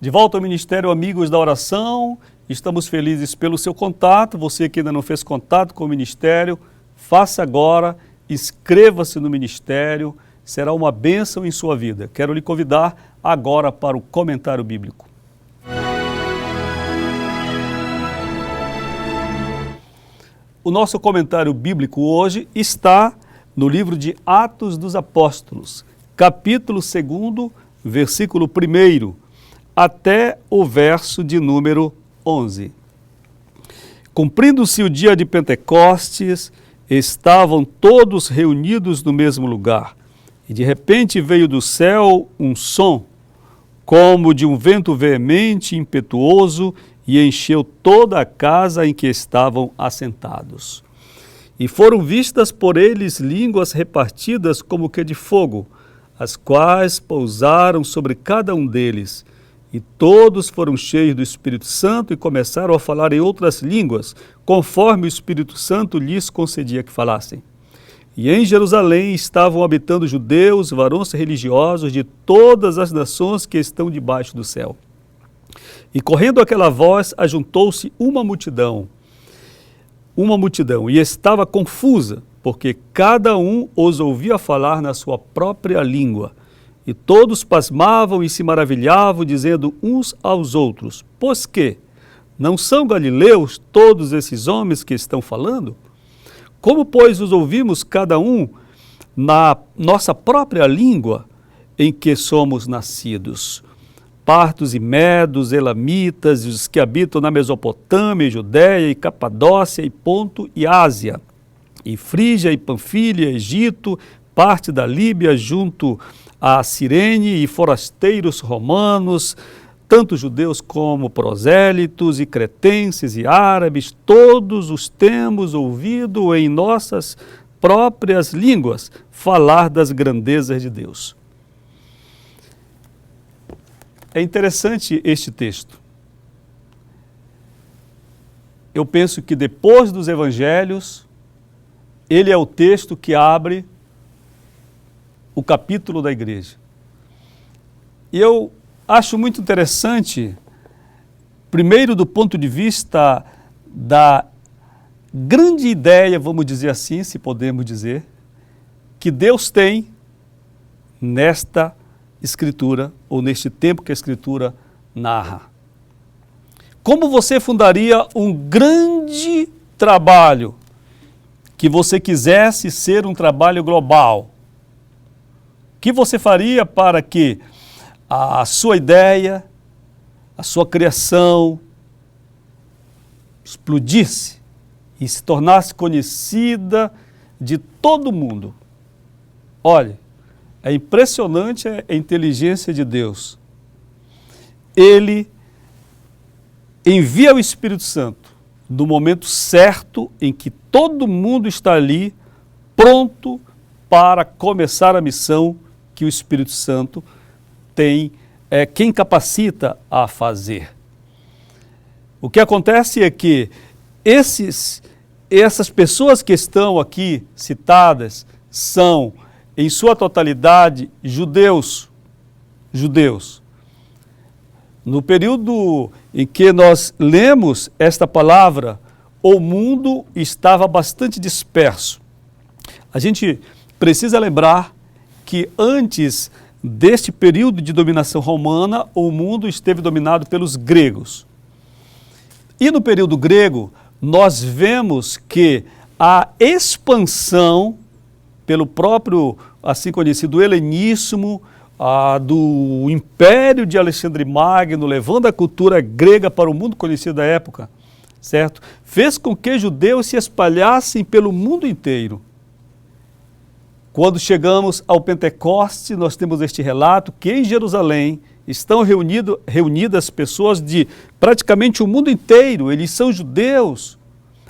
De volta ao Ministério Amigos da Oração, estamos felizes pelo seu contato. Você que ainda não fez contato com o Ministério, faça agora, inscreva-se no Ministério, será uma bênção em sua vida. Quero lhe convidar agora para o comentário bíblico. O nosso comentário bíblico hoje está no livro de Atos dos Apóstolos, capítulo 2, versículo 1, até o verso de número 11. Cumprindo-se o dia de Pentecostes, estavam todos reunidos no mesmo lugar, e de repente veio do céu um som, como de um vento veemente e impetuoso, e encheu toda a casa em que estavam assentados. E foram vistas por eles línguas repartidas como que de fogo, as quais pousaram sobre cada um deles. E todos foram cheios do Espírito Santo e começaram a falar em outras línguas, conforme o Espírito Santo lhes concedia que falassem. E em Jerusalém estavam habitando judeus, varões religiosos de todas as nações que estão debaixo do céu. E correndo aquela voz, ajuntou-se uma multidão, e estava confusa, porque cada um os ouvia falar na sua própria língua. E todos pasmavam e se maravilhavam, dizendo uns aos outros: pois que? Não são galileus todos esses homens que estão falando? Como, pois, os ouvimos cada um na nossa própria língua em que somos nascidos? Partos e medos, elamitas, os que habitam na Mesopotâmia, e Judéia, e Capadócia, e Ponto, e Ásia, e Frígia, e Panfilha, Egito, parte da Líbia, junto a Cirene, e forasteiros romanos, tanto judeus como prosélitos, e cretenses, e árabes, todos os temos ouvido em nossas próprias línguas falar das grandezas de Deus. É interessante este texto. Eu penso que depois dos evangelhos, ele é o texto que abre o capítulo da igreja. E eu acho muito interessante, primeiro do ponto de vista da grande ideia, vamos dizer assim, se podemos dizer, que Deus tem nesta Escritura, ou neste tempo que a Escritura narra. Como você fundaria um grande trabalho que você quisesse ser um trabalho global? O que você faria para que a sua ideia, a sua criação explodisse e se tornasse conhecida de todo mundo? Olha, é impressionante a inteligência de Deus. Ele envia o Espírito Santo no momento certo em que todo mundo está ali pronto para começar a missão que o Espírito Santo tem, quem capacita a fazer. O que acontece é que essas pessoas que estão aqui citadas são, em sua totalidade, judeus. No período em que nós lemos esta palavra, o mundo estava bastante disperso. A gente precisa lembrar que antes deste período de dominação romana, o mundo esteve dominado pelos gregos. E no período grego, nós vemos que a expansão pelo próprio, assim conhecido, helenismo, do Império de Alexandre Magno, levando a cultura grega para o mundo conhecido da época, certo? Fez com que judeus se espalhassem pelo mundo inteiro. Quando chegamos ao Pentecostes, nós temos este relato que em Jerusalém estão reunidas pessoas de praticamente o mundo inteiro. Eles são judeus,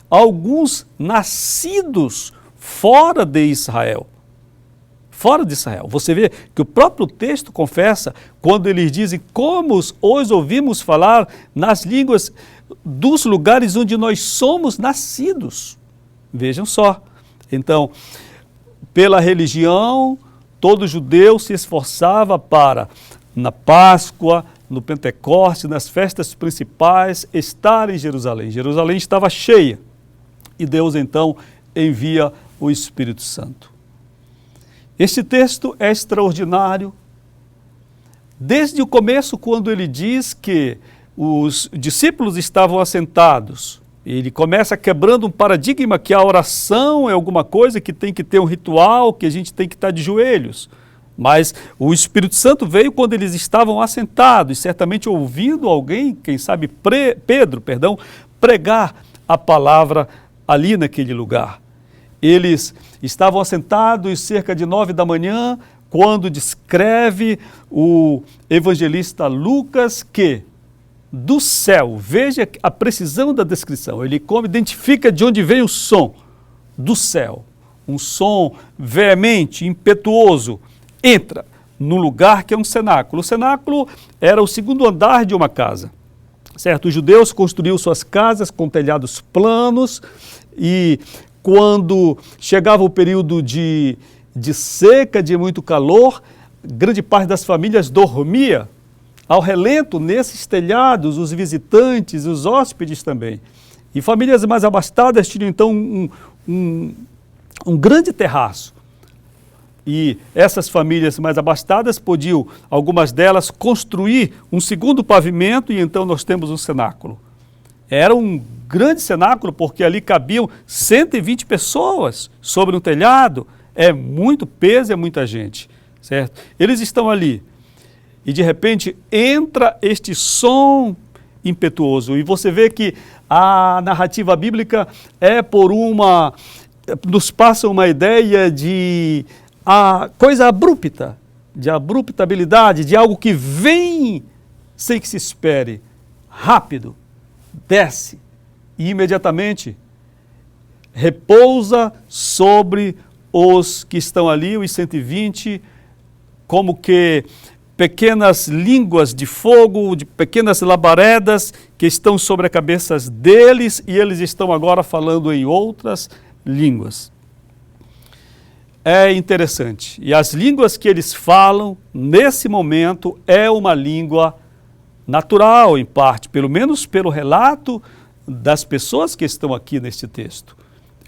alguns nascidos fora de Israel. Fora de Israel. Você vê que o próprio texto confessa, quando eles dizem como os ouvimos falar nas línguas dos lugares onde nós somos nascidos. Vejam só. Então, pela religião, todo judeu se esforçava para, na Páscoa, no Pentecoste, nas festas principais, estar em Jerusalém. Jerusalém estava cheia e Deus então envia o Espírito Santo. Este texto é extraordinário. Desde o começo, quando ele diz que os discípulos estavam assentados, ele começa quebrando um paradigma que a oração é alguma coisa que tem que ter um ritual, que a gente tem que estar de joelhos. Mas o Espírito Santo veio quando eles estavam assentados, e certamente ouvindo alguém, quem sabe Pedro, pregar a palavra ali naquele lugar. Eles estavam assentados cerca de 9 da manhã, quando descreve o evangelista Lucas que do céu, veja a precisão da descrição, ele identifica de onde vem o som do céu, um som veemente, impetuoso, entra num lugar que é um cenáculo. O cenáculo era o segundo andar de uma casa, certo? Os judeus construíam suas casas com telhados planos e quando chegava o período de seca, de muito calor, grande parte das famílias dormia ao relento nesses telhados, os visitantes, os hóspedes também. E famílias mais abastadas tinham então um grande terraço. E essas famílias mais abastadas podiam, algumas delas, construir um segundo pavimento e então nós temos um cenáculo. Era um grande cenáculo porque ali cabiam 120 pessoas sobre um telhado. É muito peso, é muita gente, certo? Eles estão ali e de repente entra este som impetuoso e você vê que a narrativa bíblica nos passa uma ideia de coisa abrupta, de abruptabilidade, de algo que vem sem que se espere, rápido, desce e imediatamente repousa sobre os que estão ali, os 120, como que pequenas línguas de fogo, de pequenas labaredas que estão sobre as cabeças deles e eles estão agora falando em outras línguas. É interessante. E as línguas que eles falam, nesse momento, é uma língua natural, em parte, pelo menos pelo relato das pessoas que estão aqui neste texto.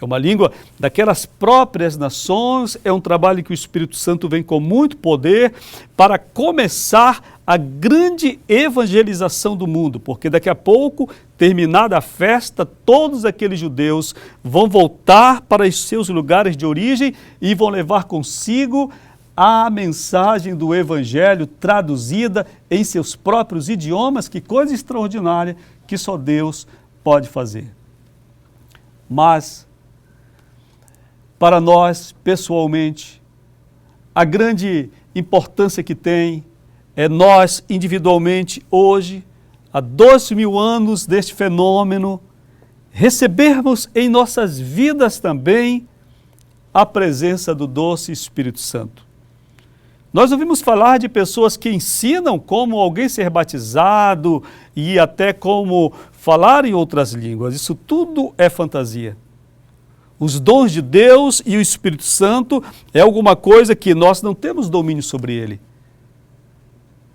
É uma língua daquelas próprias nações, é um trabalho que o Espírito Santo vem com muito poder para começar a grande evangelização do mundo, porque daqui a pouco, terminada a festa, todos aqueles judeus vão voltar para os seus lugares de origem e vão levar consigo a mensagem do Evangelho traduzida em seus próprios idiomas, que coisa extraordinária que só Deus pode fazer. Mas, para nós, pessoalmente, a grande importância que tem é nós, individualmente, hoje, há 2.000 anos deste fenômeno, recebermos em nossas vidas também a presença do doce Espírito Santo. Nós ouvimos falar de pessoas que ensinam como alguém ser batizado e até como falar em outras línguas. Isso tudo é fantasia. Os dons de Deus e o Espírito Santo é alguma coisa que nós não temos domínio sobre ele.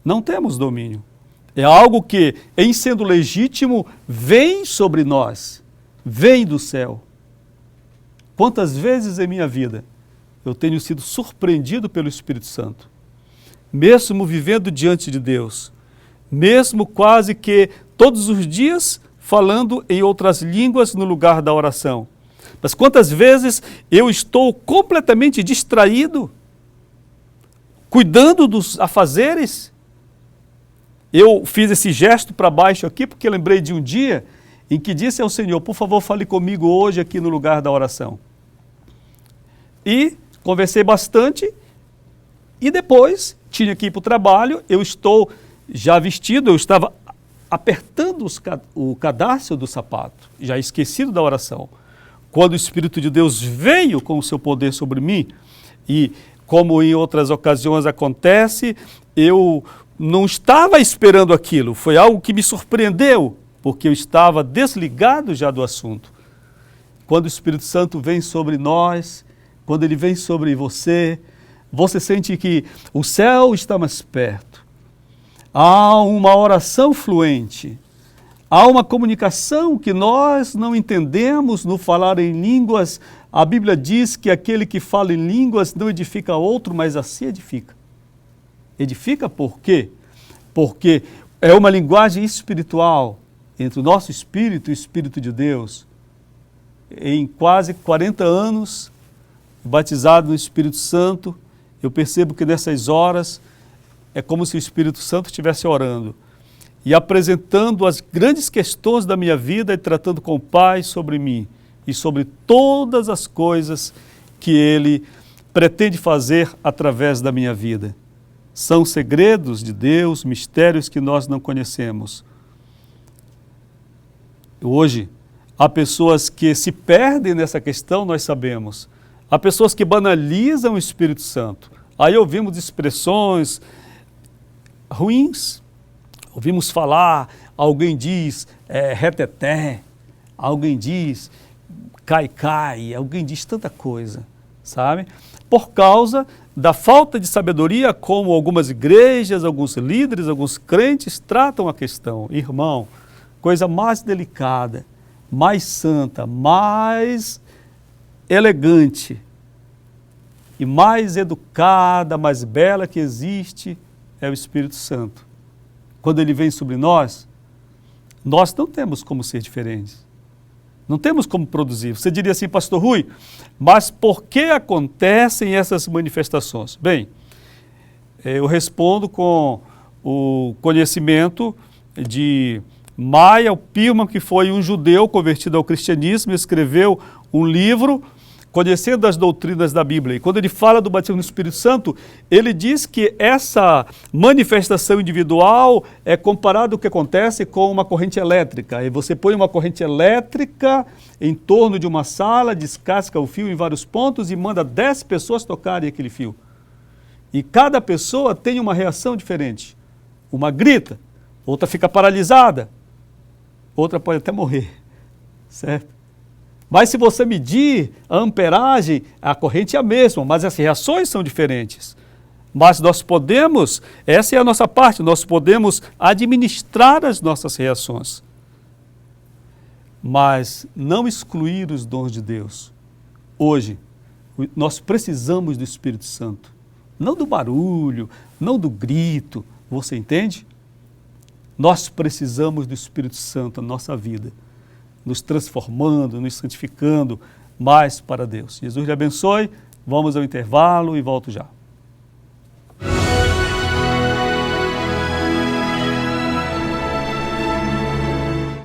Não temos domínio. É algo que, em sendo legítimo, vem sobre nós, vem do céu. Quantas vezes em minha vida eu tenho sido surpreendido pelo Espírito Santo, mesmo vivendo diante de Deus, mesmo quase que todos os dias falando em outras línguas no lugar da oração. Mas quantas vezes eu estou completamente distraído, cuidando dos afazeres. Eu fiz esse gesto para baixo aqui porque lembrei de um dia em que disse ao Senhor, por favor, fale comigo hoje aqui no lugar da oração. E conversei bastante e depois tinha que ir para o trabalho, eu estou já vestido, eu estava apertando o cadarço do sapato, já esquecido da oração. Quando o Espírito de Deus veio com o seu poder sobre mim, e como em outras ocasiões acontece, eu não estava esperando aquilo, foi algo que me surpreendeu, porque eu estava desligado já do assunto. Quando o Espírito Santo vem sobre nós, quando ele vem sobre você, você sente que o céu está mais perto. há uma oração fluente, há uma comunicação que nós não entendemos no falar em línguas. A Bíblia diz que aquele que fala em línguas não edifica outro, mas a si edifica. Edifica por quê? Porque é uma linguagem espiritual entre o nosso espírito e o Espírito de Deus. Em quase 40 anos, batizado no Espírito Santo, eu percebo que nessas horas é como se o Espírito Santo estivesse orando e apresentando as grandes questões da minha vida e tratando com paz sobre mim e sobre todas as coisas que Ele pretende fazer através da minha vida. São segredos de Deus, mistérios que nós não conhecemos. Hoje, há pessoas que se perdem nessa questão, nós sabemos. Há pessoas que banalizam o Espírito Santo. Aí ouvimos expressões ruins, ouvimos falar, alguém diz reteté, alguém diz cai, alguém diz tanta coisa, sabe? Por causa da falta de sabedoria, como algumas igrejas, alguns líderes, alguns crentes tratam a questão. Irmão, coisa mais delicada, mais santa, mais elegante e mais educada, mais bela que existe é o Espírito Santo. Quando ele vem sobre nós não temos como ser diferentes. Não temos como produzir. Você diria assim, pastor Rui, mas por que acontecem essas manifestações? Bem, eu respondo com o conhecimento de Maya Pilman, que foi um judeu convertido ao cristianismo, escreveu um livro conhecendo as doutrinas da Bíblia. E quando ele fala do batismo no Espírito Santo, ele diz que essa manifestação individual é comparado ao que acontece com uma corrente elétrica. E você põe uma corrente elétrica em torno de uma sala, descasca o fio em vários pontos e manda 10 pessoas tocarem aquele fio. E cada pessoa tem uma reação diferente. Uma grita, outra fica paralisada, outra pode até morrer, certo? Mas se você medir a amperagem, a corrente é a mesma, mas as reações são diferentes. Mas nós podemos, essa é a nossa parte, nós podemos administrar as nossas reações. Mas não excluir os dons de Deus. Hoje, nós precisamos do Espírito Santo. Não do barulho, não do grito, você entende? Nós precisamos do Espírito Santo na nossa vida, nos transformando, nos santificando mais para Deus. Jesus lhe abençoe, vamos ao intervalo e volto já.